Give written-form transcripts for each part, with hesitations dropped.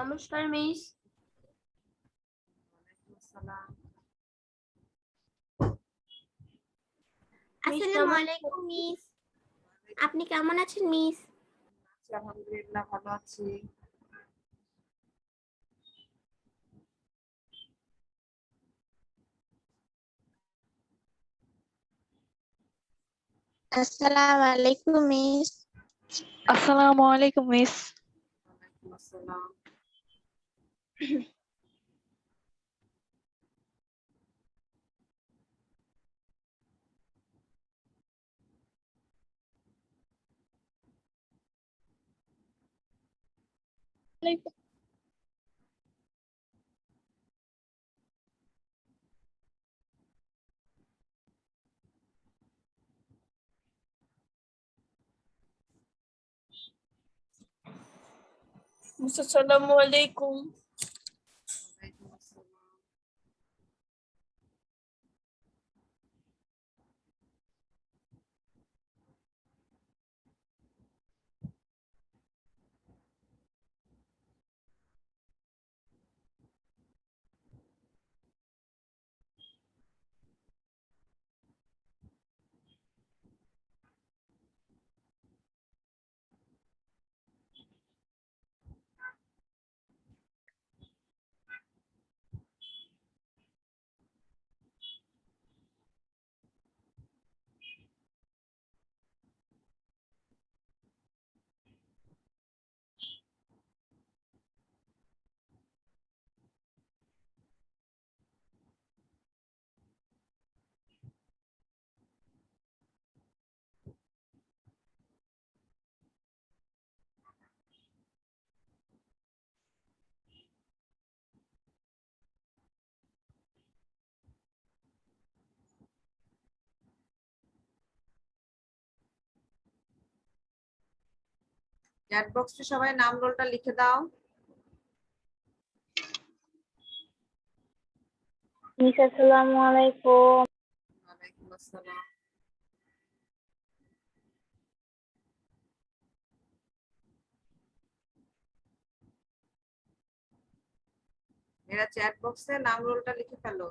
নমস্কার মিস। আসসালামু আলাইকুম মিস, আপনি কেমন আছেন মিস? আলহামদুলিল্লাহ ভালো আছি। আসসালামু আলাইকুম মিস। আসসালামু আলাইকুম মিস। ওয়ালাইকুম আসসালাম। আসসালামু আলাইকুম। ওয়ালাইকুম আসসালাম। চ্যাট বক্সে সবাই নাম রোলটা লিখে দাও। মিস আসসালামু আলাইকুম। ওয়ালাইকুম আসসালাম। এরা চ্যাট বক্সে নাম রোলটা লিখে ফেলো।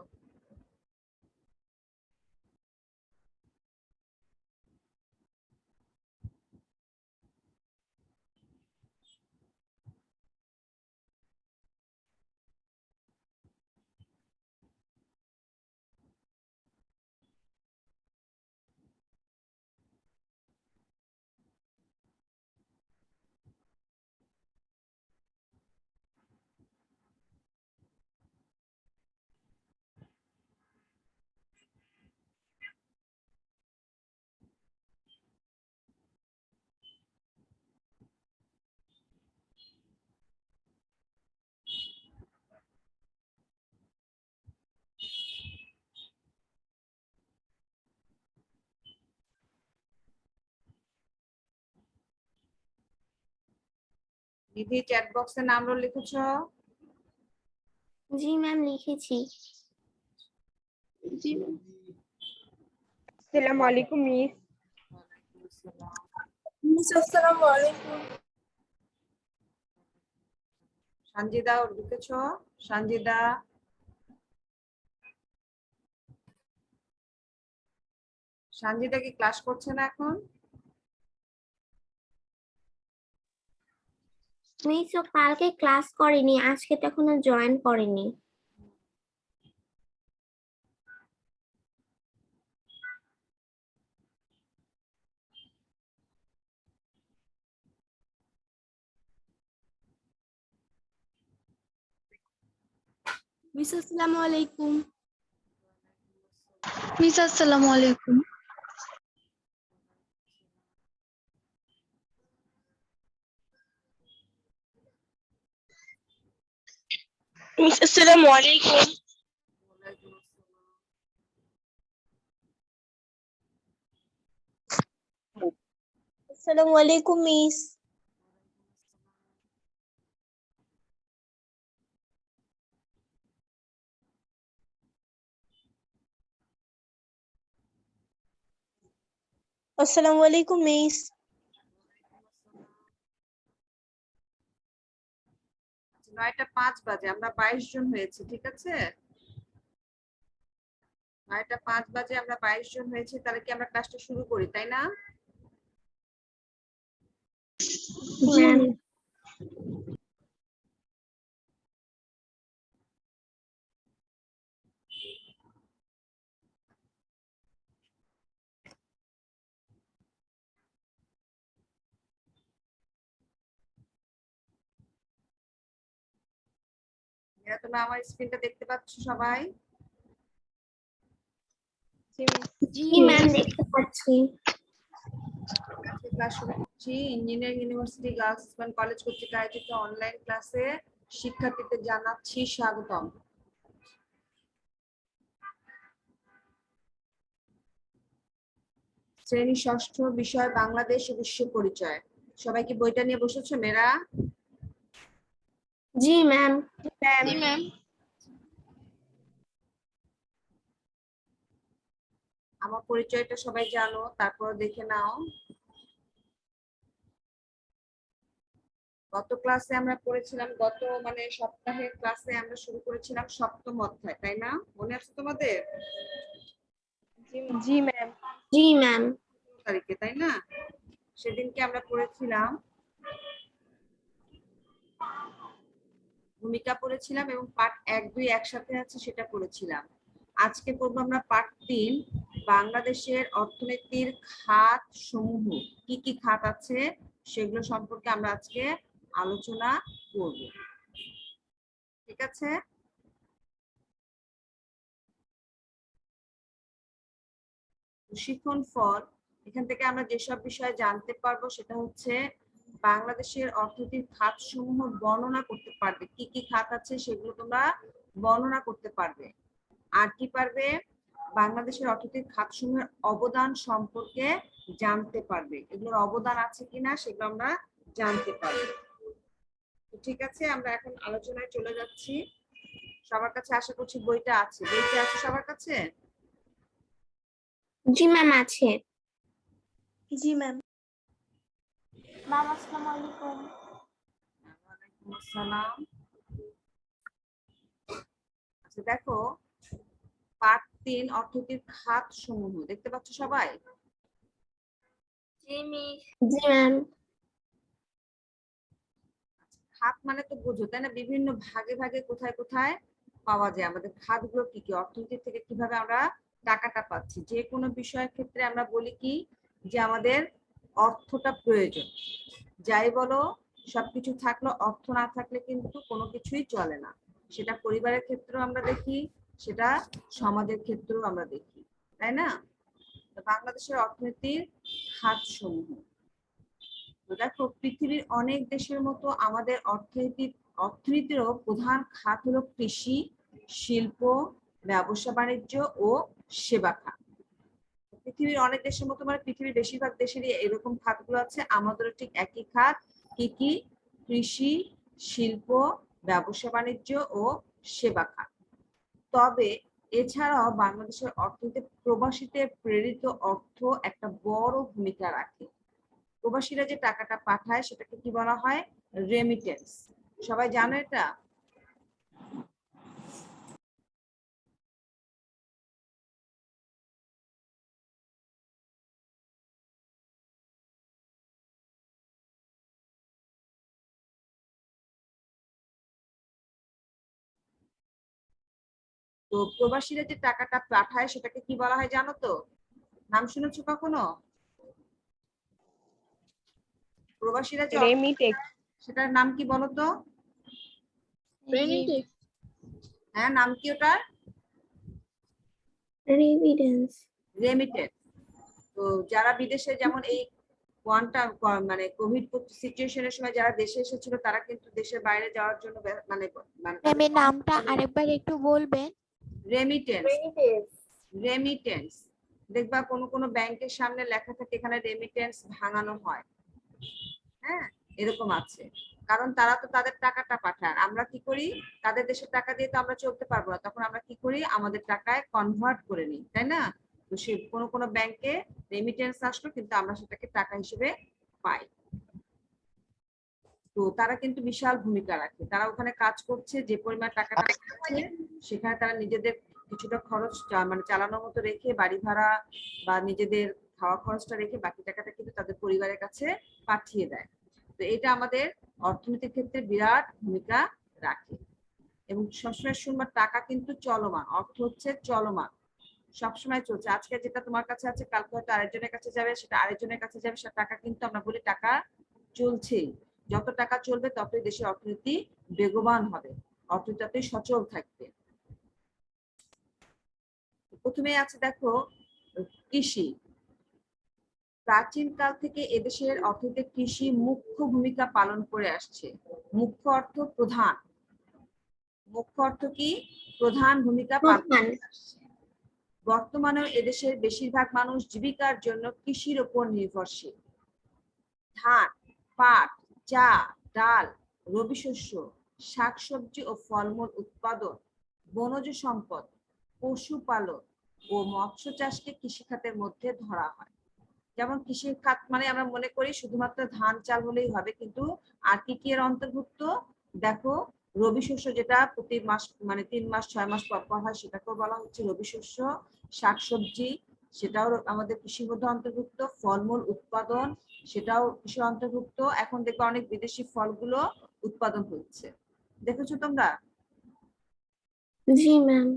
নিধি চ্যাট বক্সে নাম রোল লিখেছো? জি ম্যাম, লিখেছি। জি ম্যাম। আসসালামু আলাইকুম মিস। ওয়ালাইকুম আসসালাম। মিস আসসালামু আলাইকুম। সঞ্জিদা লিখেছো? সঞ্জিদা সঞ্জিদা কি ক্লাস করছে না এখন? মিস ও কালকে ক্লাস করেনি, আজকে তো এখনো জয়েন করেনি। মিস আসসালামু আলাইকুম। মিস আসসালামু আলাইকুম। মিস আসসালামু আলাইকুম। ওয়ালাইকুম আসসালাম। আসসালামু আলাইকুম মিস। আসসালামু আলাইকুম মিস। আচ্ছা, 9টা 5 বাজে, আমরা 22 জন হয়েছি, ঠিক আছে? 9টা 5 বাজে আমরা 22 জন হয়েছি, তাহলে কি আমরা ক্লাসটা শুরু করি, তাই না? ম্যাম। তোমরা আমার স্ক্রিনটা দেখতে পাচ্ছ সবাই? জি ম্যাম, দেখতে পাচ্ছি। আজকে ক্লাস শুরু করছি। ইঞ্জিনিয়ারিং ইউনিভার্সিটি গার্লস কলেজ কর্তৃক আয়োজিত অনলাইন ক্লাসে শিক্ষার্থীদের জানাচ্ছি স্বাগতম। শ্রেণী ষষ্ঠ, বিষয় বাংলাদেশ ও বিশ্ব পরিচয়। সবাই কি বইটা নিয়ে বসেছো মেয়েরা? জি ম্যাম। জি ম্যাম। আমার পরিচয়টা সবাই জানো, তারপর দেখে নাও। গত ক্লাসে আমরা পড়েছিলাম, গত সপ্তাহের ক্লাসে আমরা শুরু করেছিলাম 7ম অধ্যায়, তাই না? মনে আছে তোমাদের? জি ম্যাম। জি ম্যাম। তারিখে, তাই না? সেদিনকে আমরা পড়েছিলাম ভূমিকা পড়েছিলাম এবং পার্ট 1, 2 একসাথে আছে সেটা পড়েছিলাম। আজকে পড়বো আমরা পার্ট 3, বাংলাদেশের অর্থনীতির খাত সমূহ। কি কি খাত আছে সেগুলো সম্পর্কে আমরা আজকে আলোচনা করব, ঠিক আছে? শিখন ফল, এখান থেকে আমরা যেসব বিষয়ে জানতে পারবো সেটা হচ্ছে বাংলাদেশের অর্থনৈতিক খাত সমূহ বর্ণনা করতে পারবে। কি কি খাত আছে সেগুলো তোমরা বর্ণনা করতে পারবে। আর কি পারবে? বাংলাদেশের অর্থনৈতিক খাত সমূহের অবদান সম্পর্কে জানতে পারবে। এগুলোর অবদান আছে কিনা সেগুলো আমরা জানতে পারবো। ঠিক আছে, আমরা এখন আলোচনায় চলে যাচ্ছি। সবার কাছে আশা করছি বইটা আছে। বইটা আছে সবার কাছে? জি ম্যাম, আছে। জি ম্যাম। ম্যাম, আসসালামু আলাইকুম। ওয়ালাইকুম আসসালাম। আচ্ছা দেখো, পার্ট 3 অর্থনৈতিক খাত সমূহ দেখতে পাচ্ছ সবাই? জি মিস। জি ম্যাম। খাত মানে তো বুঝো, তাই না? বিভিন্ন ভাগে ভাগে কোথায় কোথায় পাওয়া যায়। আমাদের খাতগুলো কি কি, অর্থনীতি থেকে কিভাবে আমরা টাকাটা পাচ্ছি। যে কোনো বিষয়ের ক্ষেত্রে আমরা বলি কি যে আমাদের অর্থটা প্রয়োজন। যাই বলো, সবকিছু থাকলো, অর্থ না থাকলে কিন্তু কোনো কিছুই চলে না। সেটা পরিবারের ক্ষেত্রেও আমরা দেখি, সেটা সমাজের ক্ষেত্রেও আমরা দেখি, তাই না? বাংলাদেশের অর্থনীতির খাত সমূহ দেখো, পৃথিবীর অনেক দেশের মতো আমাদের অর্থনীতিরও প্রধান খাত হলো কৃষি, শিল্প, ব্যবসা বাণিজ্য ও সেবা খাত। পৃথিবীর অনেক দেশের মতো পৃথিবীর বেশিরভাগ দেশেরই এরকম খাতগুলো আছে। আমাদেরও ঠিক একই খাত। কি কি? কৃষি, শিল্প, ব্যবসা বাণিজ্য ও সেবা খাত। তবে এছাড়াও বাংলাদেশের অর্থনীতিতে প্রবাসীদের প্রেরিত অর্থ একটা বড় ভূমিকা রাখে। প্রবাসীরা যে টাকাটা পাঠায় সেটাকে কি বলা হয়? রেমিটেন্স। সবাই জানো এটা? তো প্রবাসীরা যে টাকাটা পাঠায় সেটাকে কি বলা হয় জানো তো? নাম শুনেছো কখনো? প্রবাসীরা যে রেমিটেক্স। সেটার নাম কি বলো তো? হ্যাঁ, নাম কি ওটার? রেমিটেন্স। রেমিটেন্স। তো যারা বিদেশে, যেমন এই কোভিড সিচুয়েশনের সময় যারা দেশে এসেছিল তারা কিন্তু দেশের বাইরে যাওয়ার জন্য ম্যামের নামটা আরেকবার একটু বলবেন? রেমিটেন্স। রেমিটেন্স দেখবা কোনো কোনো ব্যাংকের সামনে লেখা থাকে এখানে রেমিটেন্স ভাঙানো হয়। হ্যাঁ, এরকম আছে। কারণ তারা তো তাদের টাকাটা পাঠায়, আমরা কি করি? তাদের দেশের টাকা দিয়ে তো আমরা চলতে পারবো না, তখন আমরা কি করি? আমাদের টাকায় কনভার্ট করে নিই, তাই না? তো সে কোনো কোনো ব্যাংকে রেমিটেন্স আসলো কিন্তু আমরা সেটাকে টাকা হিসেবে পাই। তো তারা কিন্তু বিশাল ভূমিকা রাখে। তারা ওখানে কাজ করছে, যে পরিমাণ টাকাটা পাচ্ছে সেখানে তারা নিজেদের কিছুটা খরচ মানে চালানোর মতো রেখে, বাড়ি ভাড়া বা নিজেদের খাওয়া খরচটা রেখে বাকি টাকাটা কিন্তু তাদের পরিবারের কাছে পাঠিয়ে দেয়। তো এটা আমাদের অর্থনৈতিক ক্ষেত্রে বিরাট ভূমিকা রাখে। এবং সবসময় শুনবার টাকা কিন্তু চলমান, অর্থ হচ্ছে চলমান, সবসময় চলছে। আজকে যেটা তোমার কাছে আছে কালকে হয়তো আরেকজনের কাছে যাবে, সেটা আরেকজনের কাছে যাবে। সেটা টাকা কিন্তু আমরা বলি টাকা চলছেই। যত টাকা চলবে ততই দেশের অর্থনীতি বেগবান হবে, অর্থনীতি ততই সচল থাকবে। প্রথমে আছে দেখো কৃষি। প্রাচীন কাল থেকে এদেশের অর্থনীতিতে কৃষি মুখ্য ভূমিকা পালন করে আসছে। মুখ্য অর্থ প্রধান, মুখ্য অর্থ কি? প্রধান ভূমিকা পালন করে আসছে। বর্তমানেও এদেশের বেশিরভাগ মানুষ জীবিকার জন্য কৃষির উপর নির্ভরশীল। ধান, পাট, চা, ডাল, রবি শস্য, শাকসবজি ও ফলমূল উৎপাদন, বনজ সম্পদ, পশুপালন ও মৎস্য চাষকে কৃষিখাতের মধ্যে ধরা হয়। যেমন কৃষি খাত মানে আমরা মনে করি শুধুমাত্র ধান চাল হলেই হবে, কিন্তু আর কি কি এর অন্তর্ভুক্ত দেখো। রবি শস্য যেটা প্রতি মাস মানে 3 মাস 6 মাস পর পর হয় সেটাকেও বলা হচ্ছে রবি শস্য। শাকসবজি সেটাও আমাদের কৃষির মধ্যে অন্তর্ভুক্ত। ফলমূল উৎপাদন সেটাও কৃষির অন্তর্ভুক্ত। এখন দেখো অনেক বিদেশি ফলগুলো উৎপাদন হচ্ছে, দেখেছো তোমরা? জি ম্যাম।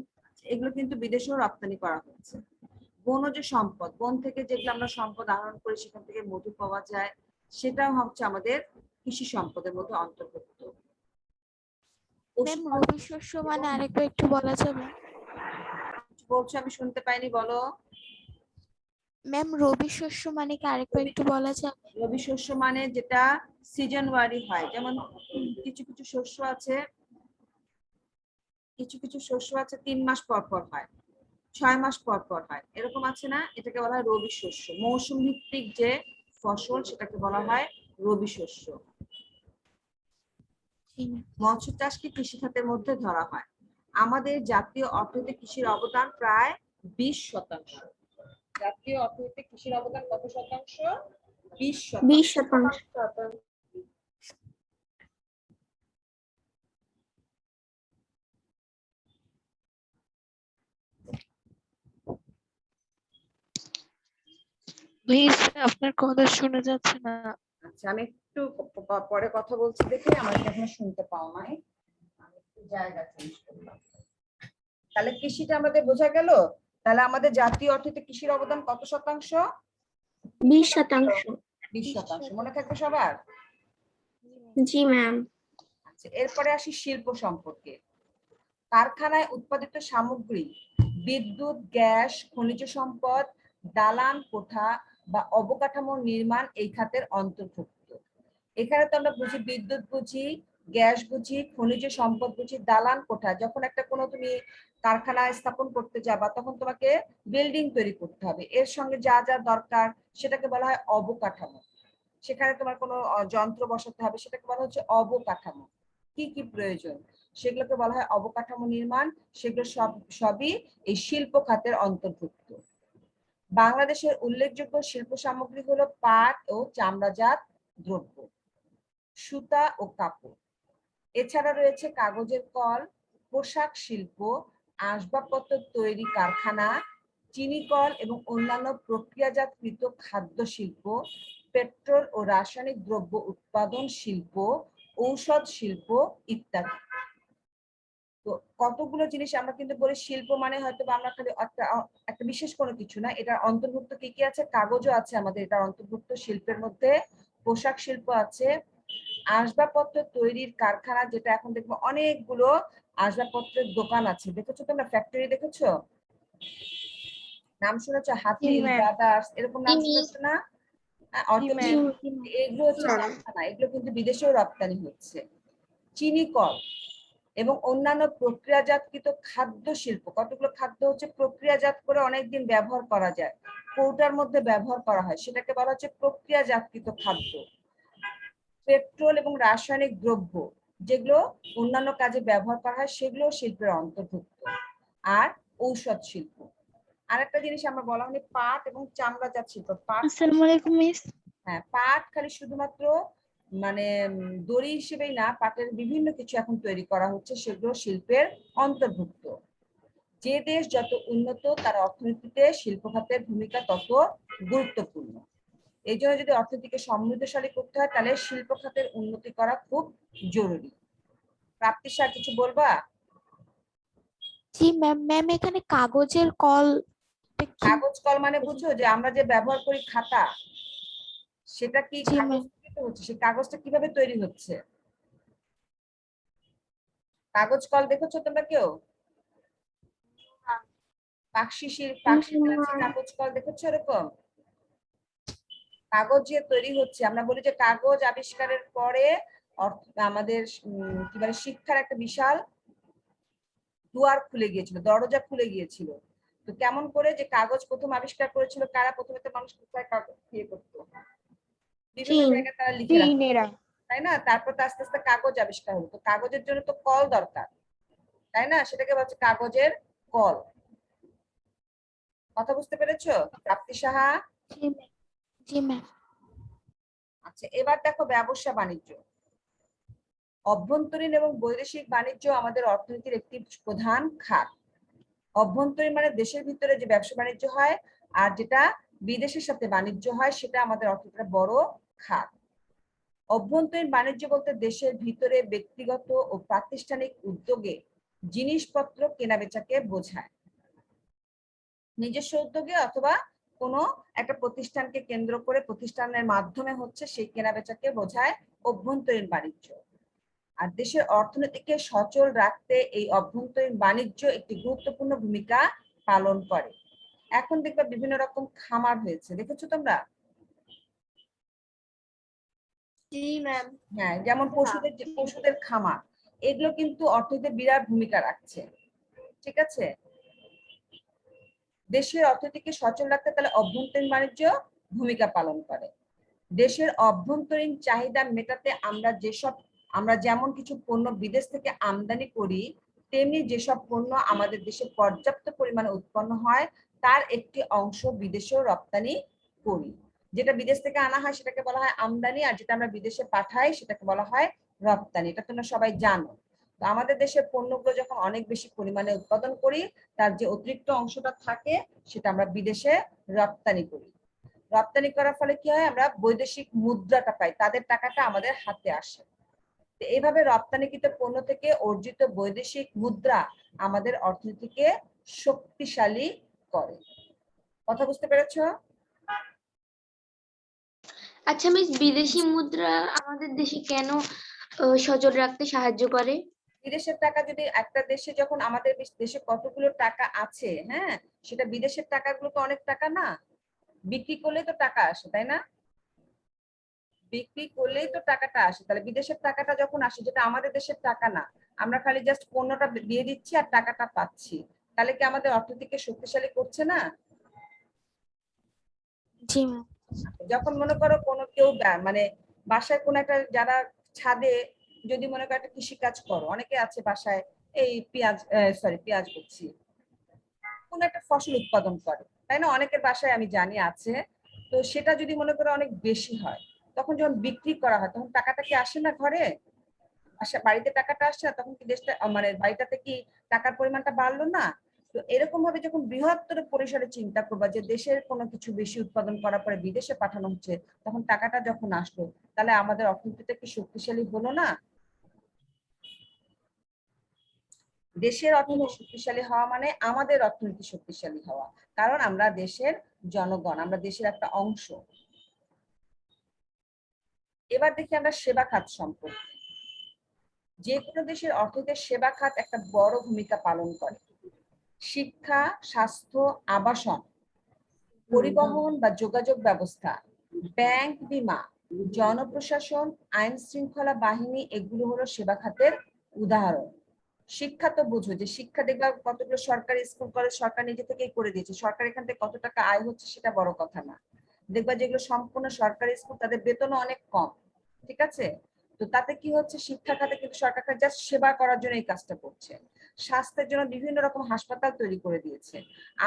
এগুলো কিন্তু বিদেশেও রপ্তানি করা হচ্ছে। বনজ সম্পদ, বন থেকে যেগুলো আমরা সম্পদ আহরণ করি সেখান থেকে মধু পাওয়া যায়, সেটাও হচ্ছে আমাদের কৃষি সম্পদের মধ্যে অন্তর্ভুক্ত। ম্যাম রবি শস্য মানে আরেকবার একটু বলা যাবে? বলছো আমি শুনতে পাইনি, বলো। ম্যাম রবি শস্য মানে কি আরেকবার একটু বলা যাবে? রবি শস্য মানে যেটা সিজন ওয়ারি হয়, যেমন কিছু কিছু শস্য আছে, কিছু কিছু শস্য আছে 3 মাস পর পর হয়, 6 মাস পর পর হয়, এরকম আছে না, এটাকে বলা হয় রবি শস্য। মৌসুম ভিত্তিক যে ফসল সেটাকে বলা হয় রবি শস্য। জি ম্যাম। মৎস্য চাষকে কৃষি খাতের মধ্যে ধরা হয়। আমাদের জাতীয় অর্থনীতিতে কৃষির অবদান প্রায় 20%। জাতীয় অর্থনীতিতে কৃষির অবদান কত শতাংশ? 20%। 20%। মিস, আপনার কথা শোনা যাচ্ছে না। আচ্ছা আমি একটু পরে কথা বলছি, দেখে আমার এখনো শুনতে পাও নাই, আমি একটু জায়গা চেঞ্জ করলাম। তাহলে কৃষিটা আমাদের বোঝা গেল। তাহলে আমাদের জাতীয় অর্থনীতিতে কৃষির অবদান কত শতাংশ? 20%। 20%। মনে থাকবে সবার? জি ম্যাম। আচ্ছা এরপরে আসি শিল্প সম্পর্কে। কারখানায় উৎপাদিত সামগ্রী, বিদ্যুৎ, গ্যাস, খনিজ সম্পদ, দালান কোঠা বা অবকাঠামো নির্মাণ এই খাতের অন্তর্ভুক্ত। এখানে তো আমরা বুঝি বিদ্যুৎ বুঝি, গ্যাস বুঝি, খনিজ সম্পদ বুঝি, দালান কোঠা। যখন একটা কোনো তুমি কারখানা স্থাপন করতে যাবা তখন তোমাকে বিল্ডিং তৈরি করতে হবে, এর সঙ্গে যা যা দরকার সেটাকে বলা হয় অবকাঠামো। সেখানে তোমার কোনো যন্ত্র বসাতে হবে, সেটাকে বলা হচ্ছে অবকাঠামো। কি কি প্রয়োজন সেগুলোকে বলা হয় অবকাঠামো নির্মাণ। সেগুলো সবই এই শিল্প খাতের অন্তর্ভুক্ত। বাংলাদেশের উল্লেখযোগ্য শিল্প সামগ্রী হলো পাট ও চামড়াজাত দ্রব্য, সুতা ও কাপড়। এছাড়া রয়েছে কাগজের কল, পোশাক শিল্প, আসবাবপত্র তৈরি কারখানা, চিনি কল এবং অন্যান্য প্রক্রিয়াজাতকৃত খাদ্য শিল্প, পেট্রোল ও রাসায়নিক দ্রব্য উৎপাদন শিল্প, ঔষধ শিল্প ইত্যাদি। তো কতগুলো জিনিস আমরা কিন্তু বলি শিল্প মানে হয়তো আমরা খালি একটা বিশেষ কোনো কিছু না, এটার অন্তর্ভুক্ত কি কি আছে? কাগজও আছে আমাদের এটার অন্তর্ভুক্ত শিল্পের মধ্যে, পোশাক শিল্প আছে, আসবাবপত্র তৈরির কারখানা, যেটা এখন দেখবো অনেকগুলো আসবাবপত্রের দোকান আছে, দেখেছো তোমরা? ফ্যাক্টরি দেখেছো? নাম শুনেছো? হাতিল, ব্রাদার্স, এরকম নাম শুনেছো না? এগুলো হচ্ছে কারখানা, এগুলো কিন্তু বিদেশেও রপ্তানি হচ্ছে। চিনি কল এবং অন্যান্য প্রক্রিয়াজাতকৃত খাদ্য শিল্প, কতগুলো খাদ্য হচ্ছে প্রক্রিয়াজাত করে অনেকদিন ব্যবহার করা যায়, কৌটার মধ্যে ব্যবহার করা হয়, সেটাকে বলা হচ্ছে প্রক্রিয়াজাতকৃত খাদ্য। পেট্রোল এবং রাসায়নিক দ্রব্য যেগুলো অন্যান্য কাজে ব্যবহার করা হয় সেগুলো শিল্পের অন্তর্ভুক্ত। আর ঔষধ শিল্প। আরেকটা জিনিস আমরা বলা হয়নি, পাট এবং চামড়াজাত শিল্প। পাট, আসসালামু আলাইকুম মিস। হ্যাঁ, পাট খালি শুধুমাত্র মানে দড়ি হিসেবেই না, পাটের বিভিন্ন কিছু এখন তৈরি করা হচ্ছে, সেগুলো শিল্পের অন্তর্ভুক্ত। যে দেশ যত উন্নত তার অর্থনীতিতে শিল্প খাতের ভূমিকা তত গুরুত্বপূর্ণ। এই জন্য যদি অর্থনীতিকে সমৃদ্ধশালী করতে হয় তাহলে শিল্প খাতের উন্নতি করা খুব জরুরি। প্রাপ্তি স্যার কিছু বলবা? জি ম্যাম। ম্যাম এখানে কাগজের কল কি? কাগজ কল মানে বুঝো যে আমরা যে ব্যবহার করি খাতা, সেটা কি জি কাগজ ম্যাম। থেকে তো হচ্ছে, সেই কাগজটা কিভাবে তৈরি হচ্ছে? কাগজ কল দেখেছো তোমরা কেউ? পাকশিশির কাগজ কল দেখেছো এরকম? কাগজ যে তৈরি হচ্ছে, আমরা বলি যে কাগজ আবিষ্কারের পরে আমাদের কি বলে শিক্ষার একটা বিশাল দুয়ার খুলে গিয়েছিল, দরজা খুলে গিয়েছিল। তো কেমন করে যে কাগজ প্রথম আবিষ্কার করেছিল কারা? প্রথমে তো মানুষ কোথায় কাগজ দিয়ে করতো, বিভিন্ন জায়গায় তারা লিখে রাখতো, তাই না? তারপর তো আস্তে আস্তে কাগজ আবিষ্কার হলো। তো কাগজের জন্য তো কল দরকার, তাই না? সেটাকে বলছে কাগজের কল। কথা বুঝতে পেরেছো প্রাপ্তি সাহা? জি ম্যাম। জি ম্যাম। আচ্ছা, এবার দেখো ব্যবসা বাণিজ্য। অভ্যন্তরীণ এবং বৈদেশিক বাণিজ্য আমাদের অর্থনীতির একটি প্রধান খাত। অভ্যন্তরীণ মানে দেশের ভিতরে যে ব্যবসা বাণিজ্য হয়, আর যেটা বিদেশের সাথে বাণিজ্য হয় সেটা আমাদের অর্থনীতির বড় খাত। অভ্যন্তরীণ বাণিজ্য বলতে দেশের ভিতরে ব্যক্তিগত ও প্রাতিষ্ঠানিক উদ্যোগে জিনিসপত্র কেনাবেচাকে বোঝায়। নিজস্ব উদ্যোগে অথবা কোনো একটা প্রতিষ্ঠানকে কেন্দ্র করে প্রতিষ্ঠানের মাধ্যমে হচ্ছে সেই কেনাবেচাকে বোঝায় অভ্যন্তরীণ বাণিজ্য। আর দেশের অর্থনীতিকে সচল রাখতে এই অভ্যন্তরীণ বাণিজ্য একটি গুরুত্বপূর্ণ ভূমিকা পালন করে। এখন দেখবে বিভিন্ন রকম খামার হয়েছে, দেখেছো তোমরা? জি ম্যাম। হ্যাঁ, যেমন পশুদের খামার, এগুলো কিন্তু অর্থনীতিতে বিরাট ভূমিকা রাখছে। ঠিক আছে, দেশের অর্থনীতিকে সচল রাখতে তাহলে অভ্যন্তরীণ বাণিজ্য ভূমিকা পালন করে। দেশের অভ্যন্তরীণ চাহিদা মেটাতে আমরা যেমন কিছু পণ্য বিদেশ থেকে আমদানি করি, তেমনি যেসব পণ্য আমাদের দেশে পর্যাপ্ত পরিমাণে উৎপন্ন হয় তার একটি অংশ বিদেশেও রপ্তানি করি। যেটা বিদেশ থেকে আনা হয় সেটাকে বলা হয় আমদানি, আর যেটা আমরা বিদেশে পাঠাই সেটাকে বলা হয় রপ্তানি। এটা তোমরা সবাই জানো। তো আমাদের দেশের পণ্যগুলো যখন অনেক বেশি পরিমাণে উৎপাদন করি, তার যে অতিরিক্ত অংশটা থাকে সেটা আমরা বিদেশে রপ্তানি করি। রপ্তানি করার ফলে কি হয়? আমরা বৈদেশিক মুদ্রাটা পাই, তাদের টাকাটা আমাদের হাতে আসে। এইভাবে রপ্তানিকৃত পণ্য থেকে অর্জিত বৈদেশিক মুদ্রা আমাদের অর্থনীতিকে শক্তিশালী করে। কথা বুঝতে পেরেছো? আচ্ছা মিস, বিদেশি মুদ্রা আমাদের দেশে কেন সচল রাখতে সাহায্য করে? বিদেশের টাকা যদি একটা দেশে, যখন আমাদের দেশে কতগুলো টাকা আছে, হ্যাঁ, সেটা বিদেশের টাকাগুলো তো অনেক টাকা না, বিক্রি করলে তো টাকা আসে, তাই না? বিক্রি করলেই তো টাকাটা আসে। তাহলে বিদেশের টাকাটা যখন আসে, যেটা আমাদের দেশের টাকা না, আমরা খালি জাস্ট পণ্যটা দিয়ে দিচ্ছি আর টাকাটা পাচ্ছি, তাহলে কি আমাদের অর্থনীতিকে শক্তিশালী করছে না? জি ম্যাম। যখন মনে করো কোনো কেউ মানে বাসায় কোনো একটা, যারা ছাদে যদি মনে করো একটা কৃষি কাজ করো, অনেকে আছে বাসায় এই পেঁয়াজ করছি, কোন একটা ফসল উৎপাদন করে, তাই না? অনেকের বাসায় আমি জানি আছে। তো সেটা যদি মনে করো অনেক বেশি হয়, তখন যখন বিক্রি করা হয় তখন টাকাটা কি আসে না ঘরে? আসে, বাড়িতে টাকাটা আসছে না, তখন কি দেশটা মানে বাড়িটাতে কি টাকার পরিমাণটা বাড়লো না? তো এরকম ভাবে যখন বৃহত্তর পরিসরে চিন্তা করবা যে দেশের কোনো কিছু বেশি উৎপাদন করার পরে বিদেশে পাঠানো হচ্ছে, তখন টাকাটা যখন আসলো, তাহলে আমাদের অর্থনীতিটা কি শক্তিশালী হলো না? দেশের অর্থনীতি শক্তিশালী হওয়া মানে আমাদের অর্থনীতি শক্তিশালী হওয়া, কারণ আমরা দেশের জনগণ, আমরা দেশের একটা অংশ। এবার দেখি আমরা সেবা খাত সম্পর্কে। যে কোনো দেশের অর্থনীতির সেবা খাত একটা বড় ভূমিকা পালন করে। শিক্ষা, স্বাস্থ্য, আবাসন, পরিবহন বা যোগাযোগ ব্যবস্থা, ব্যাংক, বীমা, জনপ্রশাসন, আইন শৃঙ্খলা বাহিনী, এগুলো হলো সেবা খাতের উদাহরণ। শিক্ষা তো বুঝো, যে শিক্ষা দেখবা কতগুলো সরকারি স্কুল কলেজ সরকার নিজে থেকেই করে দিয়েছে, সরকার এখান থেকে কত টাকা আয় হচ্ছে সেটা বড় কথা না। দেখবা যেগুলো সম্পূর্ণ সরকারি স্কুল তাদের বেতনও অনেক কম, ঠিক আছে? তো তাতে কি হচ্ছে, শিক্ষা খাতে কিন্তু সরকার জাস্ট সেবা করার জন্য এই কাজটা করছে। স্বাস্থ্যের জন্য বিভিন্ন রকম হাসপাতাল তৈরি করে দিয়েছে।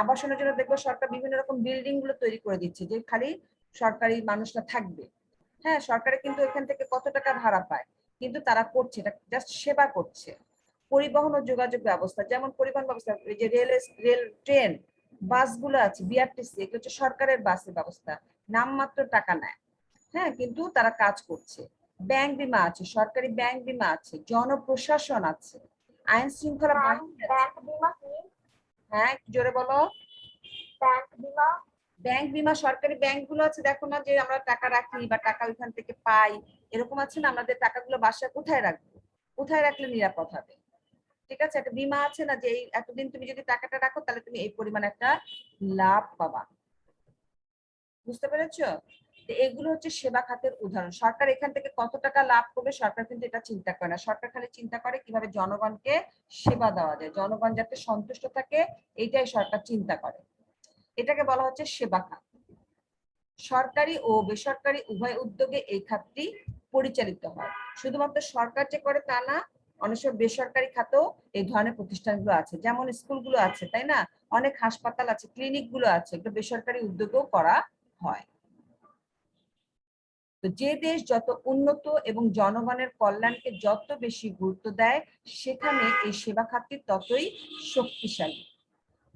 আবাসনের জন্য দেখবো সরকার বিভিন্ন রকম বিল্ডিং গুলো তৈরি করে দিচ্ছে, যে খালি সরকারি মানুষরা থাকবে। হ্যাঁ, সরকারে কিন্তু এখান থেকে কত টাকা ভাড়া পায়, কিন্তু তারা করছে এটা জাস্ট সেবা করছে। পরিবহন ও যোগাযোগ ব্যবস্থা, যেমন পরিবহন ব্যবস্থা, এই যে রেল ট্রেন বাসগুলো আছে, বিআরটিসি, এগুলো হচ্ছে সরকারের বাসের ব্যবস্থা, নামমাত্র টাকা নেয়। হ্যাঁ, কিন্তু তারা কাজ করছে। ব্যাংক বিমা আছে, সরকারি ব্যাংক বিমা আছে, জনপ্রশাসন আছে, আইন শৃঙ্খলা বাহিনী আছে। ব্যাংক বিমা কি? হ্যাঁ, একটু জোরে বলো। ব্যাংক বিমা। ব্যাংক বিমা, সরকারি ব্যাংকগুলো আছে, দেখো না যে আমরা টাকা রাখি বা টাকা ওইখান থেকে পাই, এরকম আছে না, আমাদের টাকাগুলো বাসায় কোথায় রাখবো, কোথায় রাখলে নিরাপদ হবে। ঠিক আছে, একটা বীমা আছে না, যে এই এতদিন তুমি যদি টাকাটা রাখো তাহলে তুমি এই পরিমাণ একটা লাভ পাবা। বুঝতে পেরেছো? তো এগুলো হচ্ছে সেবা খাতের উদাহরণ। সরকার এখান থেকে কত টাকা লাভ করবে সরকার কিন্তু এটা চিন্তা করে না। সরকার খালি চিন্তা করে কিভাবে জনগণকে সেবা দেওয়া যায়, জনগণ যাতে সন্তুষ্ট থাকে, এইটাই সরকার চিন্তা করে। এটাকে বলা হচ্ছে সেবা খাত। সরকারি ও বেসরকারি উভয় উদ্যোগে এই খাতটি পরিচালিত হয়। শুধুমাত্র সরকার যে করে তা না, অনেক সময় বেসরকারি খাতেও এই ধরনের প্রতিষ্ঠানগুলো আছে, যেমন স্কুলগুলো আছে, তাই না, অনেক হাসপাতাল আছে, ক্লিনিক গুলো আছে, এগুলো বেসরকারি উদ্যোগেও করা হয়। তো যে দেশ যত উন্নত এবং জনগণের কল্যাণকে যত বেশি গুরুত্ব দেয়, সেখানে এই সেবা খাতটি ততই শক্তিশালী।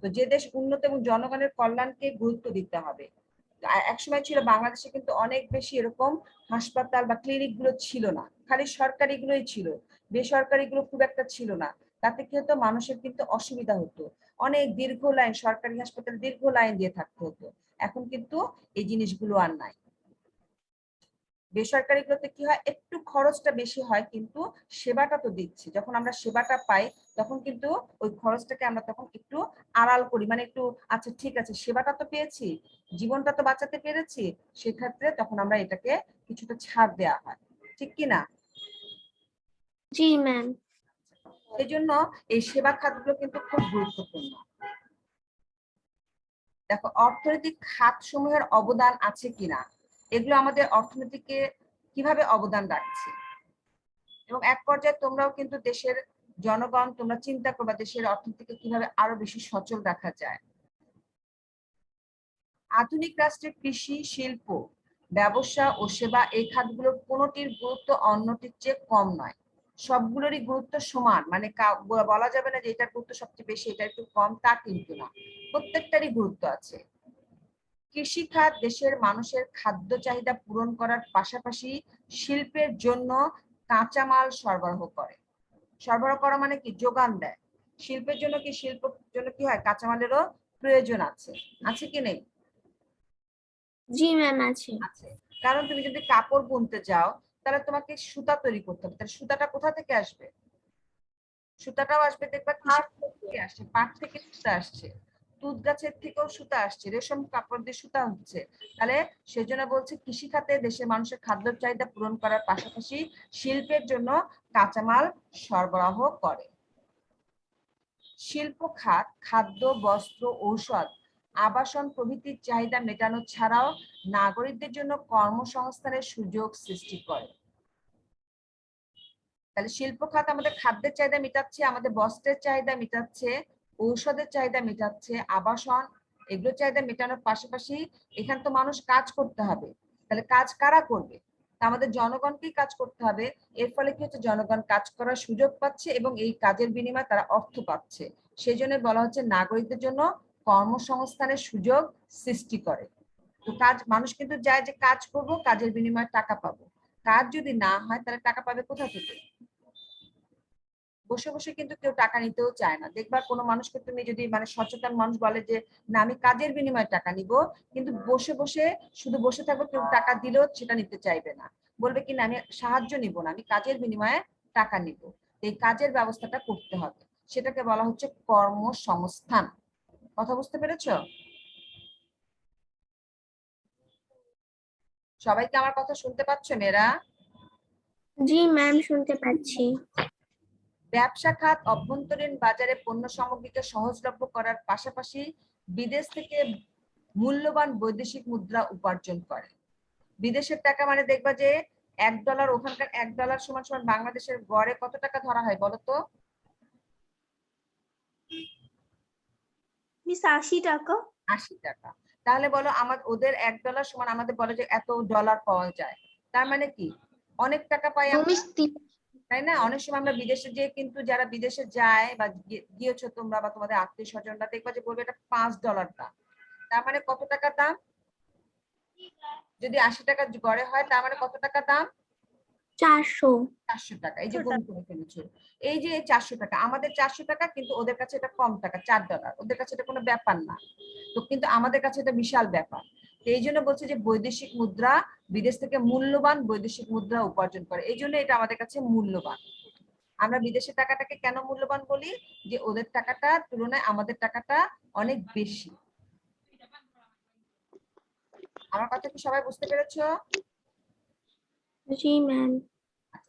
তো যে দেশ উন্নত এবং জনগণের কল্যাণকে গুরুত্ব দিতে হবে। একসময় ছিল বাংলাদেশে কিন্তু অনেক বেশি এরকম হাসপাতাল বা ক্লিনিক গুলো ছিল না, খালি সরকারি গুলোই ছিল, বেসরকারি গুলো খুব একটা ছিল না। তাতে কি হতো, মানুষের কিন্তু অসুবিধা হতো, অনেক দীর্ঘ লাইন, সরকারি হাসপাতালে দীর্ঘ লাইন দিয়ে থাকতে হতো। এখন কিন্তু এই জিনিসগুলো আর নাই। বেসরকারিগুলোতে কি হয়, একটু খরচটা বেশি হয়, কিন্তু সেবাটা তো দিচ্ছি, যখন আমরা সেবাটা পাই তখন কিন্তু ওই খরচটাকে আমরা তখন একটু আড়াল করি, মানে একটু আচ্ছা ঠিক আছে, সেবাটা তো পেয়েছি, জীবনটা তো বাঁচাতে পেরেছি, সেক্ষেত্রে তখন আমরা এটাকে কিছুটা ছাড় দেওয়া হয়। ঠিক কি না? জি ম্যাম। সেই জন্য এই সেবা খাতগুলো কিন্তু খুব গুরুত্বপূর্ণ। দেখো, অর্থনৈতিক খাত সমূহের অবদান আছে কিনা, এগুলো আমাদের অর্থনীতিকে কিভাবে অবদান রাখছে, এবং এক পর্যায়ে তোমরাও কিন্তু দেশের জনগণ, তোমরা চিন্তা করবা দেশের অর্থনীতিকে কিভাবে আরো বেশি সচল রাখা যায়। আধুনিক রাষ্ট্রে কৃষি, শিল্প, ব্যবসা ও সেবা, এই খাতগুলোর কোনোটির গুরুত্ব অন্যটির চেয়ে কম নয়। সবগুলোরই গুরুত্ব সমান, মানে বলা যাবে না যে এটার গুরুত্ব সবচেয়ে বেশি, এটা একটু কম, তা কিন্তু না, প্রত্যেকটারই গুরুত্ব আছে। কৃষি খাত দেশের মানুষের খাদ্য চাহিদা পূরণ করার পাশাপাশি শিল্পের জন্য কাঁচামাল সরবরাহ করে। সরবরাহ করা মানে কি, যোগান দেয়। শিল্পের জন্য কি, শিল্পের জন্য কি হয়, কাঁচামালেরও প্রয়োজন আছে, আছে কি নেই? জি ম্যাম আছে। আছে। কারণ তুমি যদি কাপড় বুনতে যাও, তাহলে তোমাকে সুতা তৈরি করতে হবে, তাহলে সুতাটা কোথা থেকে আসবে? সুতাটাও আসবে দেখবা কিসের থেকে আসছে, পাট থেকে সুতা আসছে, তুঁত গাছের থেকেও সুতা আসছে, রেশম কাপড় দিয়ে সুতা হচ্ছে। তাহলে সেজন্য বলছে কৃষি খাতে দেশের মানুষের খাদ্য চাহিদা পূরণ করার পাশাপাশি শিল্পের জন্য কাঁচামাল সরবরাহ করে। শিল্প খাত খাদ্য, বস্ত্র, ঔষধ, আবাসন প্রভৃতির চাহিদা মেটানো ছাড়াও নাগরিকদের জন্য কর্মসংস্থানের সুযোগ সৃষ্টি করে। তাহলে শিল্প খাত আমাদের খাদ্যের চাহিদা মেটাচ্ছে, আমাদের বস্ত্রের চাহিদা মেটাচ্ছে, ঔষধের চাহিদা মেটাচ্ছে, আবাসন, এগুলোর চাহিদা মেটানোর পাশাপাশি এখানে তো মানুষ কাজ করতে হবে, তাহলে কাজ কারা করবে? আমাদের জনগণকেই কাজ করতে হবে। এর ফলে কি হচ্ছে, জনগণ কাজ করার সুযোগ পাচ্ছে এবং এই কাজের বিনিময়ে তারা অর্থ পাচ্ছে। সেই জন্য বলা হচ্ছে নাগরিকদের জন্য কর্মসংস্থানের সুযোগ সৃষ্টি করে। তো কাজ, মানুষ কিন্তু যায় যে কাজ করব, কাজের বিনিময়ে টাকা পাবো। কাজ যদি না হয় তাহলে টাকা পাবে কোথা থেকে? বসে বসে কিন্তু কেউ টাকা নিতেও চায় না। দেখবা কোনো মানুষকে তুমি যদি, মানে সচেতন মানুষ বলে যে না আমি কাজের বিনিময়ে টাকা নিব, কিন্তু বসে বসে শুধু বসে থাকবো, কেউ টাকা দিলেও সেটা নিতে চাইবে না, বলবে কি না আমি সাহায্য নিব না, আমি কাজের বিনিময়ে টাকা নিব। এই কাজের ব্যবস্থাটা করতে হবে, সেটাকে বলা হচ্ছে কর্মসংস্থান। কথা বুঝতে পেরেছো? সবাইকে আমার কথা শুনতে পাচ্ছ মেয়েরা? জি ম্যাম, শুনতে পাচ্ছি। ব্যবসা খাত অভ্যন্তরীণ বাজারে পণ্য সামগ্রীকে সহজলভ্য করার পাশাপাশি বিদেশ থেকে মূল্যবান বৈদেশিক মুদ্রা উপার্জন করে। বিদেশের টাকা মানে দেখবা যে $1, ওখানকার $1 সমান সমান বাংলাদেশের গড়ে কত টাকা ধরা হয় বলো তো? মিস 80 টাকা। 80 টাকা। তাহলে বলো, ওদের $1 সমান আমাদের বলে যে এত ডলার পাওয়া যায়। তার মানে কি অনেক টাকা পাই আমরা, মিস তাই না? অনেক সময় আমরা বিদেশে যে কিন্তু যারা বিদেশে যায় বা গিয়েছো তোমরা বা তোমাদের আত্মীয় স্বজনরা দেখবা যে বলবে এটা $5 দাম, তার মানে কত টাকা দাম? যদি 80 টাকা গড়ে হয় তার মানে কত টাকা দাম? 400। 400 টাকা। এই যে গুণ করে ফেলেছো, এই যে 400 টাকা, আমাদের 400 টাকা, কিন্তু ওদের কাছে এটা কম টাকা, $4, ওদের কাছে এটা কোনো ব্যাপার না। তো কিন্তু আমাদের কাছে এটা বিশাল ব্যাপার। তো এই জন্য বলছে যে বৈদেশিক মুদ্রা, বিদেশ থেকে মূল্যবান বৈদেশিক মুদ্রা উপার্জন করে, এই জন্য এটা আমাদের কাছে মূল্যবান। আমরা বিদেশের টাকাটাকে কেন মূল্যবান বলি? যে ওদের টাকাটার তুলনায় আমাদের টাকাটা অনেক বেশি। আমার কথা কি সবাই বুঝতে পেরেছো? জি ম্যাম।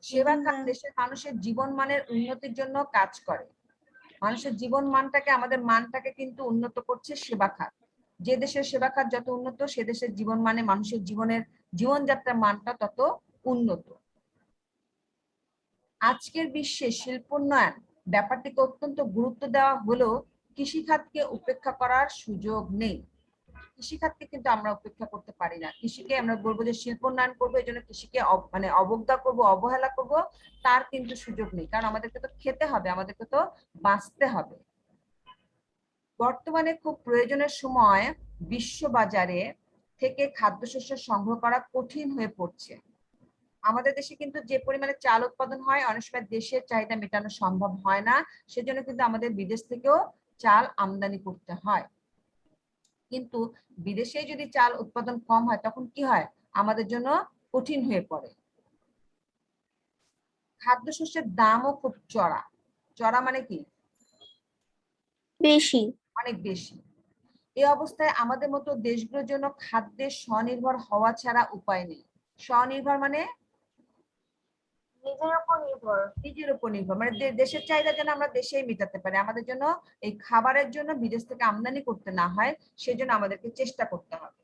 সেবা খাত দেশের মানুষের জীবন মানের উন্নতির জন্য কাজ করে। মানুষের জীবন মানটাকে, আমাদের মানটাকে কিন্তু উন্নত করছে সেবা খাত। যে দেশের সেবা খাত যত উন্নত, সে দেশের জীবন মানে, মানুষের জীবনযাত্রার মানটা তত উন্নত। আজকের বিশ্বে শিল্পোন্নয়ন ব্যাপারটিকে অত্যন্ত গুরুত্ব দেওয়া হলেও কৃষিখাতকে উপেক্ষা করার সুযোগ নেই। কৃষিখাতকে কিন্তু আমরা উপেক্ষা করতে পারি না। কৃষিকে আমরা বলবো যে শিল্পোন্নয়ন করবো, এই জন্য কৃষিকে মানে অবজ্ঞা করবো, অবহেলা করবো, তার কিন্তু সুযোগ নেই। কারণ আমাদেরকে তো খেতে হবে, আমাদেরকে তো বাঁচতে হবে। বর্তমানে খুব প্রয়োজনের সময় বিশ্ববাজারে থেকে খাদ্যশস্য সংগ্রহ করা কঠিন হয়ে পড়ছে। আমাদের দেশে কিন্তু যে পরিমাণে চাল উৎপাদন হয়, অনেক সময় দেশের চাহিদা মেটানো সম্ভব হয় না, সেজন্য কিন্তু আমাদের বিদেশ থেকেও চাল আমদানি করতে হয়। কিন্তু বিদেশে যদি চাল উৎপাদন কম হয় তখন কি হয়? আমাদের জন্য কঠিন হয়ে পড়ে। খাদ্যশস্যের দামও খুব চড়া। চড়া মানে কি? বেশি। অনেক বেশি। এই অবস্থায় আমাদের মতো দেশগুলোর জন্য খাদ্যে স্বনির্ভর হওয়া ছাড়া উপায় নেই। স্বনির্ভর মানে নিজের উপর নির্ভর। নিজের উপর নির্ভর, মানে দেশের চাহিদা যেন আমরা দেশেই মেটাতে পারি, আমাদের জন্য এই খাবারের জন্য বিদেশ থেকে আমদানি করতে না হয়, সেজন্য আমাদেরকে চেষ্টা করতে হবে।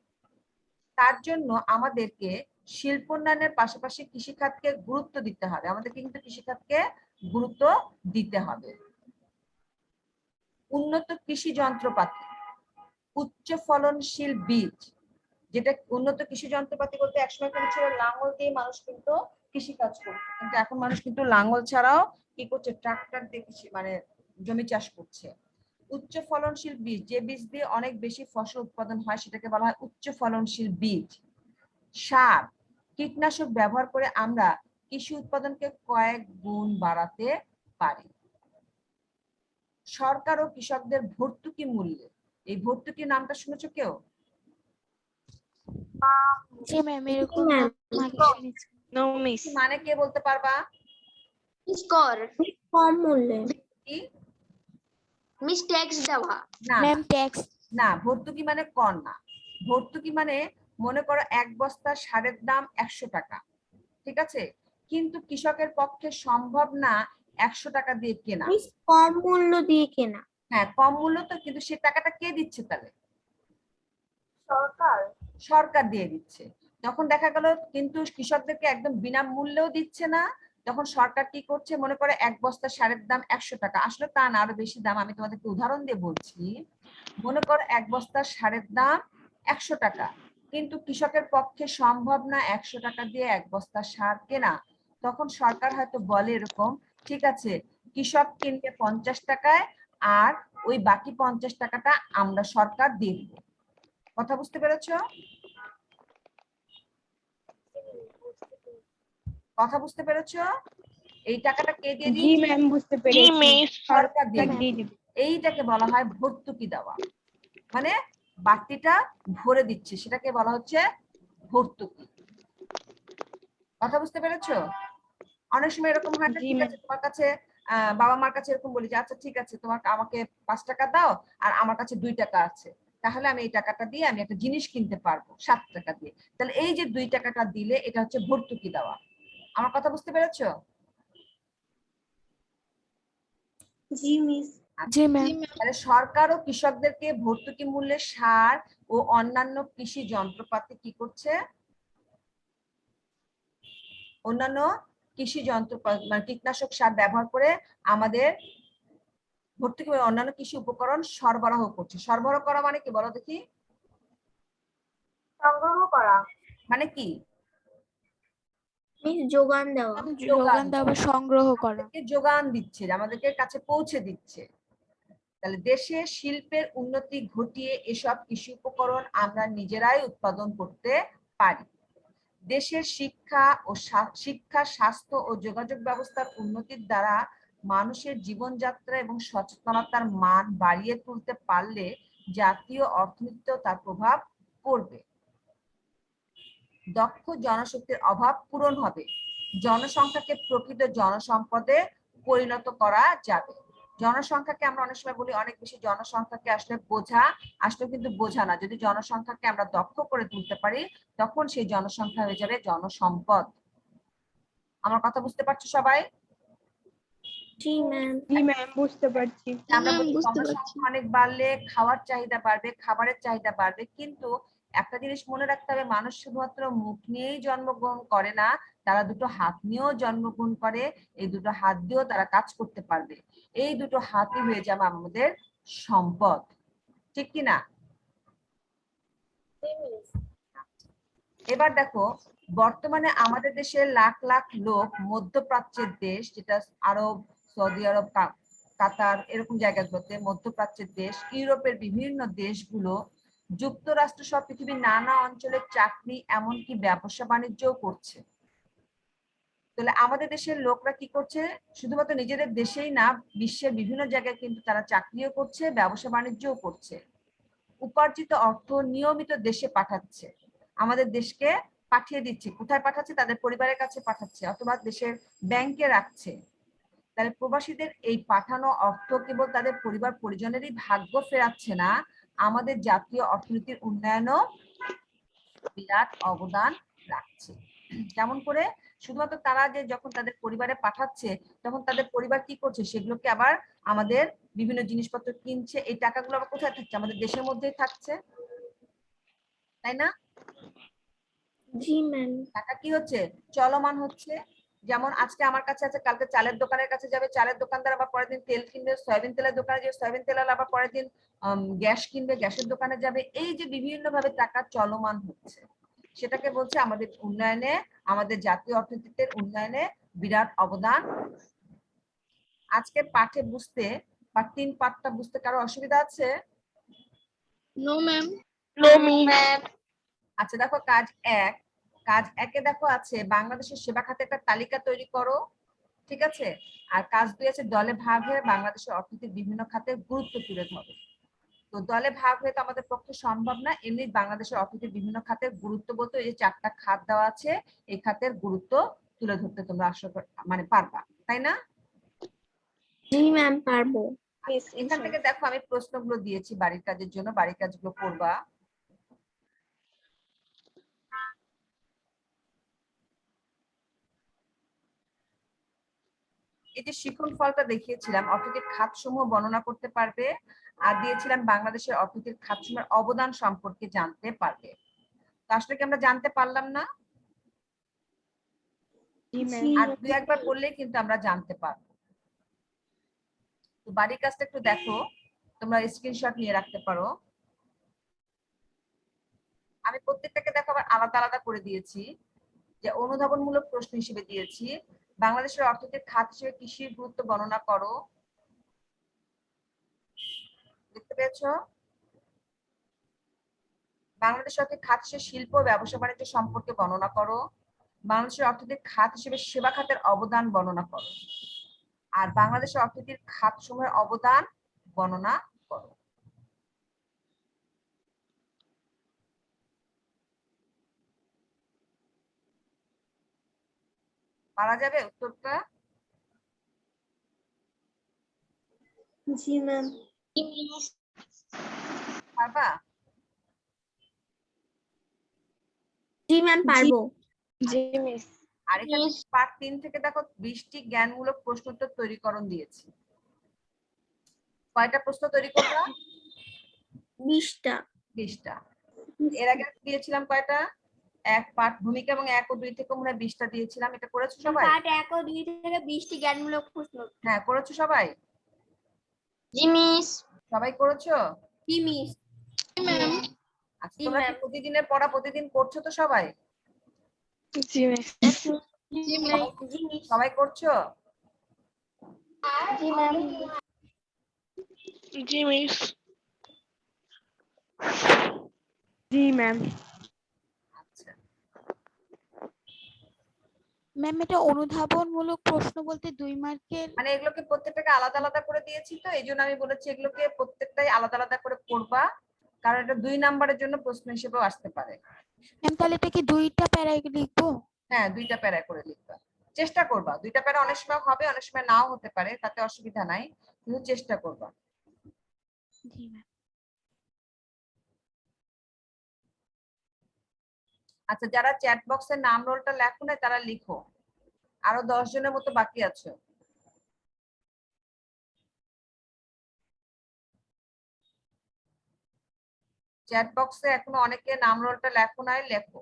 তার জন্য আমাদেরকে শিল্পোন্নয়নের পাশাপাশি কৃষিখাতকে গুরুত্ব দিতে হবে। আমাদেরকে কিন্তু কৃষিখাতকে গুরুত্ব দিতে হবে। উন্নত কৃষি যন্ত্রপাতি, উচ্চ ফলনশীল বীজ, যেটা উন্নত কৃষি যন্ত্রপাতি বলতে একসময় কিন্তু ছিল লাঙল দিয়ে মানুষ কিন্তু কৃষি কাজ করতো, কিন্তু এখন মানুষ কিন্তু লাঙল ছাড়াও কি করছে? ট্রাক্টর দিয়ে কৃষি মানে জমি চাষ করছে। উচ্চ ফলনশীল বীজ, যে বীজ দিয়ে অনেক বেশি ফসল উৎপাদন হয় সেটাকে বলা হয় উচ্চ ফলনশীল বীজ। সার, কীটনাশক ব্যবহার করে আমরা কৃষি উৎপাদনকে কয়েক গুণ বাড়াতে পারি। সরকার ও কৃষকদের ভর্তুকি মূল্যে, এই ভর্তুকি নামটা শুনেছো কেউ? জি ম্যাম, এরকম ম্যাম। নাম আগে শুনেছি। No miss. মানে কে বলতে পারবা? কর কম মূল্যে। কি? মিস ট্যাক্স দেওয়া। না ম্যাম ট্যাক্স। না, ভর্তুকি মানে কর না। ভর্তুকি মানে মনে করো এক বস্তা সারের দাম 100 টাকা, ঠিক আছে, কিন্তু কৃষকের পক্ষে সম্ভব না 100 টাকা দিয়ে কেনা। মিস কম মূল্য দিয়ে কেনা। হ্যাঁ, কম মূল্য তো, কিন্তু সে টাকাটা কে দিচ্ছে তাহলে? সরকার। সরকার দিয়ে দিচ্ছে। তখন দেখা গেল কিন্তু কৃষকদেরকে একদম বিনামূল্যেও দিচ্ছে না, তখন সরকার কি করছে? মনে করে এক বস্তা সারের দাম 100 টাকা, আসলে তা না, আরো বেশি দাম। আমি তোমাদেরকে উদাহরণ দিয়ে বলছি। মনে কর এক বস্তা সারের দাম 100 টাকা, কিন্তু কৃষকের পক্ষে সম্ভব না 100 টাকা দিয়ে এক বস্তা সার কেনা। তখন সরকার হয়তো বলে এরকম, ঠিক আছে, কৃষক কিনবে 50 টাকায়, আর ওই বাকি 50 টাকাটা আমরা সরকার দিয়ে দিব। কথা বুঝতে পেরেছো? কথা বুঝতে পেরেছো? এই টাকাটা কে দিয়ে জি দিচ্ছে? ম্যাম, বুঝতে জি পেরেছি। মিস। সরকার দিয়ে দিয়ে দিচ্ছে। দিবে। এইটাকে বলা হয় ভর্তুকি দেওয়া, মানে বাড়তিটা ভরে দিচ্ছে, সেটাকে বলা হচ্ছে ভর্তুকি। কথা বুঝতে পেরেছো? অনেক সময় এরকম হয় না, জি ঠিক ম্যাম। আছে, তোমার কাছে বাবা মার কাছে এরকম বলি যে আচ্ছা ঠিক আছে, তোমার আমাকে 5 টাকা দাও, আর আমার কাছে 2 টাকা আছে, তাহলে আমি এই টাকাটা দিয়ে আমি একটা জিনিস কিনতে পারবো 7 টাকা দিয়ে। তাহলে এই যে 2 টাকাটা দিলে, এটা হচ্ছে ভর্তুকি দেওয়া। আমার কথা বুঝতে পেরেছো? জি মিস। জি ম্যাম। তাহলে সরকার ও কৃষকদেরকে ভর্তুকি মূল্যে সার ও অন্যান্য কৃষি যন্ত্রপাতি কি করছে? অন্যান্য কৃষি যন্ত্রপাতি মানে কীটনাশক সার ব্যবহার করে আমাদের ভর্তুকি অন্যান্য কৃষি উপকরণ সরবরাহ করছে। সরবরাহ করা মানে কি বলো দেখি? সংগ্রহ করা। মানে কি? মিস যোগান দেওয়া। যোগান দেওয়া বা সংগ্রহ করা। আমাদেরকে যোগান দিচ্ছে, আমাদেরকে কাছে পৌঁছে দিচ্ছে। তাহলে দেশে শিল্পের উন্নতি ঘটিয়ে এসব কৃষি উপকরণ আমরা নিজেরাই উৎপাদন করতে পারি। দেশের শিক্ষা, স্বাস্থ্য ও যোগাযোগ ব্যবস্থার উন্নতির দ্বারা মানুষের জীবনযাত্রা এবং সচেতনতার মান বাড়িয়ে তুলতে পারলে জাতীয় অর্থনীতিতেও তার প্রভাব পড়বে। দক্ষ জনশক্তির অভাব পূরণ হবে, জনসংখ্যাকে প্রকৃত জনসম্পদে পরিণত করা যাবে। জনসংখ্যাকে আমরা অনেক সময় বলি অনেক বেশি জনসংখ্যাকে আসলে বোঝা, আসলে কিন্তু বোঝা না। যদি জনসংখ্যাকে আমরা দক্ষ করে তুলতে পারি তখন সেই জনসংখ্যা হয়ে যাবে জনসম্পদ। আমার কথা বুঝতে পারছো সবাই? জি ম্যাম। জি ম্যাম, বুঝতে পারছি। আমরা বলি জনসংখ্যা অনেক বাড়লে খাওয়ার চাহিদা বাড়বে, খাবারের চাহিদা বাড়বে, কিন্তু একটা জিনিস মনে রাখতে হবে, মানুষ শুধুমাত্র মুখ নিয়েই জন্মগ্রহণ করে না, তারা দুটো হাত নিয়েও জন্মগ্রহণ করে। এই দুটো হাত দিয়েও তারা কাজ করতে পারবে। এই দুটো হাতই হয়ে যাবে আমাদের সম্পদ, ঠিক কি না? জি মিস। এবার দেখো, বর্তমানে আমাদের দেশের লাখ লাখ লোক মধ্যপ্রাচ্যের দেশ, যেটা আরব, সৌদি আরব, কাতার এরকম জায়গাগুলোতে, মধ্যপ্রাচ্যের দেশ, ইউরোপের বিভিন্ন দেশগুলো, যুক্তরাষ্ট্র সহ পৃথিবীর নানা অঞ্চলের চাকরি এমনকি ব্যবসা বাণিজ্যও করছে। তাহলে আমাদের দেশের লোকরা কি করছে? শুধুমাত্র নিজেদের দেশেই না, বিশ্বের বিভিন্ন জায়গায় কিন্তু তারা চাকরিও করছে, ব্যবসা বাণিজ্যও করছে। উপার্জিত অর্থ নিয়মিত দেশে পাঠাচ্ছে, আমাদের দেশকে পাঠিয়ে দিচ্ছে। কোথায় পাঠাচ্ছে? তাদের পরিবারের কাছে পাঠাচ্ছে, অথবা দেশের ব্যাংকে রাখছে। তাহলে প্রবাসীদের এই পাঠানো অর্থ কেবল তাদের পরিবার পরিজনেরই ভাগ্য ফেরাচ্ছে না, আমাদের জাতীয় অর্থনীতির উন্নয়নও বিরাট অবদান রাখছে। কেমন করে? শুধুমাত্র তারা যে যখন তাদের পরিবারে পাঠাচ্ছে তখন তাদের পরিবার কি করছে? সেগুলোকে আবার আমাদের বিভিন্ন জিনিসপত্র কিনছে। এই টাকাগুলো আবার কোথায় থাকছে? আমাদের দেশের মধ্যেই থাকছে, তাই না? জি ম্যাম। টাকা কি হচ্ছে? চলমান হচ্ছে। যেমন আজকে আমার কাছে আছে, কালকে চালের দোকানের কাছে যাবে, চালের দোকানদার আবার পরের দিন তেল কিনবে, সয়াবিন তেলের দোকানে যাবে, সয়াবিন তেল আবার পরের দিন গ্যাস কিনবে, গ্যাসের দোকানে যাবে। এই যে বিভিন্ন ভাবে টাকা চলমান হচ্ছে, সেটাকে বলছে আমাদের উন্নয়নে, আমাদের জাতীয় অর্থনীতির উন্নয়নে বিরাট অবদান। আজকে পাঠে বুঝতে বা 3 পাঠটা বুঝতে কারো অসুবিধা আছে? No ma'am. আচ্ছা দেখো, কাজ 1 দেখো আছে বাংলাদেশের সেবা খাতে একটা তালিকা তৈরি করো, ঠিক আছে? আর কাজ 2 আছে দলে ভাগ হয়ে বাংলাদেশের অর্থনীতির বিভিন্ন খাতের গুরুত্ব তুলে ধরো। তো দলে ভাগ হয়ে তো আমাদের পক্ষে সম্ভব না, এমনি বাংলাদেশের অর্থনীতির বিভিন্ন খাতের গুরুত্ব বলতে এই যে 4টা খাত দেওয়া আছে, এই খাতের গুরুত্ব তুলে ধরতে তোমরা মানে পারবা, তাই না? জি ম্যাম, পারবো। এখান থেকে দেখো আমি প্রশ্নগুলো দিয়েছি বাড়ির কাজের জন্য, বাড়ির কাজগুলো করবা। এই যে শিখন ফলটা দেখিয়েছিলাম, অর্থনৈতিক খাতসমূহ বর্ণনা করতে পারবে, আর দিয়েছিলাম বাংলাদেশের অর্থনৈতিক খাতসমূহের অবদান সম্পর্কে জানতে পারবে। তো আসলে কি আমরা জানতে পারলাম না? আর 2-1 বার বললেই কিন্তু আমরা জানতে পারবো। তো বাড়ির কাজটা একটু দেখো, তোমরা স্ক্রিনশট নিয়ে রাখতে পারো। আমি প্রত্যেকটাকে দেখো আবার আলাদা আলাদা করে দিয়েছি, যে অনুধাবনমূলক প্রশ্ন হিসেবে দিয়েছি। বাংলাদেশের অর্থনৈতিক খাত হিসেবে কৃষির গুরুত্ব বর্ণনা করো, দেখতে পেয়েছো? বাংলাদেশের অর্থনৈতিক খাত হিসেবে শিল্প ও ব্যবসা বাণিজ্য সম্পর্কে বর্ণনা করো। বাংলাদেশের অর্থনৈতিক খাত হিসেবে সেবা খাতের অবদান বর্ণনা করো। আর বাংলাদেশের অর্থনৈতিক খাত সমূহের অবদান বর্ণনা করো। পারা যাবে উত্তরটা? জি ম্যাম। পারবা? জি ম্যাম, পারবো। জি মিস। আর এখানে পার্ট 3 থেকে দেখো 20টি জ্ঞানমূলক প্রশ্নোত্তর তৈরিকরণ দিয়েছি। কয়টা প্রশ্ন তৈরি করবা? 20টা। 20টা। এর আগে দিয়েছিলাম কয়টা? পার্ট ভূমিকা এবং 1 ও 2 থেকে আমরা 20টা দিয়েছিলাম। এটা করেছো সবাই? পার্ট 1 ও 2 থেকে 20টি জ্ঞানমূলক প্রশ্ন। হ্যাঁ, করেছো সবাই? জি মিস। সবাই করেছো? জি মিস। আচ্ছা, তোমরা কি প্রতিদিনের পড়া প্রতিদিন করছো তো সবাই? জি মিস। জি ম্যাম। সবাই করছো? জি ম্যাম। জি মিস। জি ম্যাম। আচ্ছা, ম্যাম এটা অনুধাবনমূলক প্রশ্ন বলতে 2 মার্কের। মানে এগুলোকে প্রত্যেকটাকে আলাদা আলাদা করে দিয়েছি, তো এই জন্য আমি বলেছি এগুলোকে প্রত্যেকটাই আলাদা আলাদা করে করবা, কারণ এটা 2 নাম্বারের জন্য প্রশ্ন হিসেবেও আসতে পারে। ম্যাম তাহলে এটা কি 2টা প্যারায় লিখবো? হ্যাঁ, 2টা প্যারা করে লিখবা, চেষ্টা করবা। 2টা প্যারা অনেক সময় হবে, অনেক সময় নাও হতে পারে, তাতে অসুবিধা নাই, কিন্তু চেষ্টা করবা। জি ম্যাম। আচ্ছা, যারা চ্যাট বক্সে নাম রোলটা লেখো না তারা লিখো, আরো 10 জনের মতো বাকি আছে। চ্যাট বক্সে এখনো অনেকে নাম রোলটা লেখো নাই, লেখো।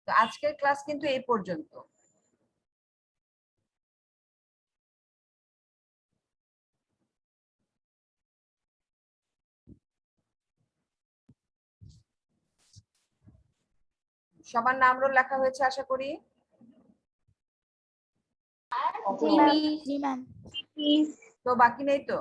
তো আজকের ক্লাস কিন্তু এই পর্যন্ত। সবার নাম রোল লেখা হয়েছে আশা করি। জি ম্যাম। তো বাকি নেই তো?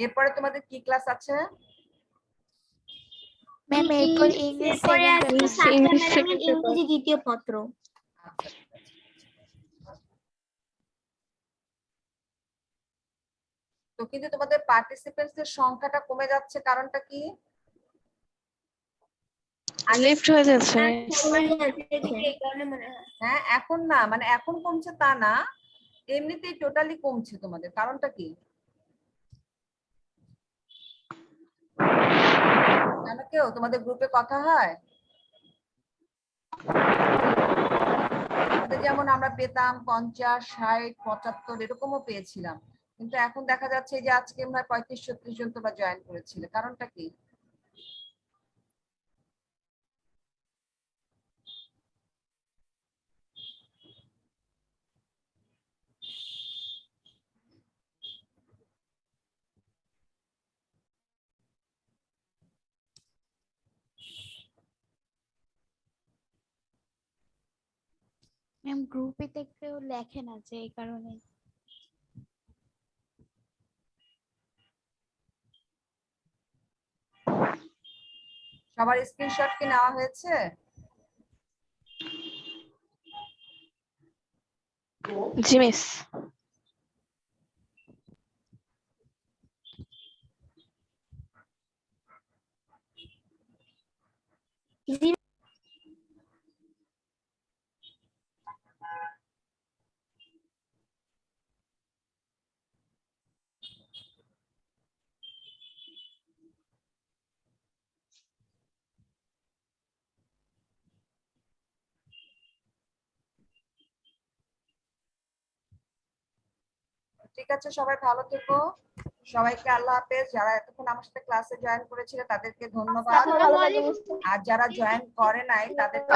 এরপরে তোমাদের কি ক্লাস আছে? ম্যাম এরপর ইংলিশ এরপরে আছে সেকেন্ড সাথে ম্যাডামের ইংরেজি দ্বিতীয় পত্র। আচ্ছা, ঠিক আছে। তো কিন্তু তোমাদের পার্টিসিপেন্টস এর সংখ্যাটা কমে যাচ্ছে, কারণটা কি? লিফট হয়ে যাচ্ছে। এই কারণে মনে হয়। হ্যাঁ, এখন না, মানে এখন কমছে তা না, এমনিতেই টোটালি কমছে তোমাদের, কারণটা কি জানো কেউ? তোমাদের গ্রুপে কথা হয়? যেমন আমরা পেতাম 50, 60, 75 এরকমও পেয়েছিলাম, কিন্তু এখন দেখা যাচ্ছে যে আজকে মনে হয় 35-36 জন তোমরা জয়েন করেছিলে, কারণটা কি? ম্যাম গ্রুপে তো কেউ লেখে না, যে এই কারণে। সবার স্ক্রিনশট কি নেওয়া হয়েছে? জি মিস। ঠিক আছে, সবাই ভালো থেকো, সবাইকে আল্লাহ হাফেজ। যারা এতক্ষণ আমার সাথে ক্লাসে জয়েন করেছিল তাদেরকে ধন্যবাদ, আর যারা জয়েন করে নাই তাদেরকে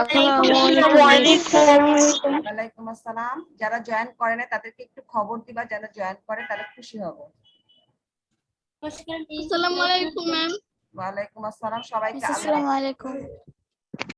ওয়ালাইকুম আসসালাম, যারা জয়েন করে নাই তাদেরকে একটু খবর দিবা, যেন জয়েন করে, তাহলে খুশি হব। আসসালামু আলাইকুম ম্যাম। ওয়ালাইকুম আসসালাম, সবাইকে আল্লাহ আসসালামু আলাইকুম।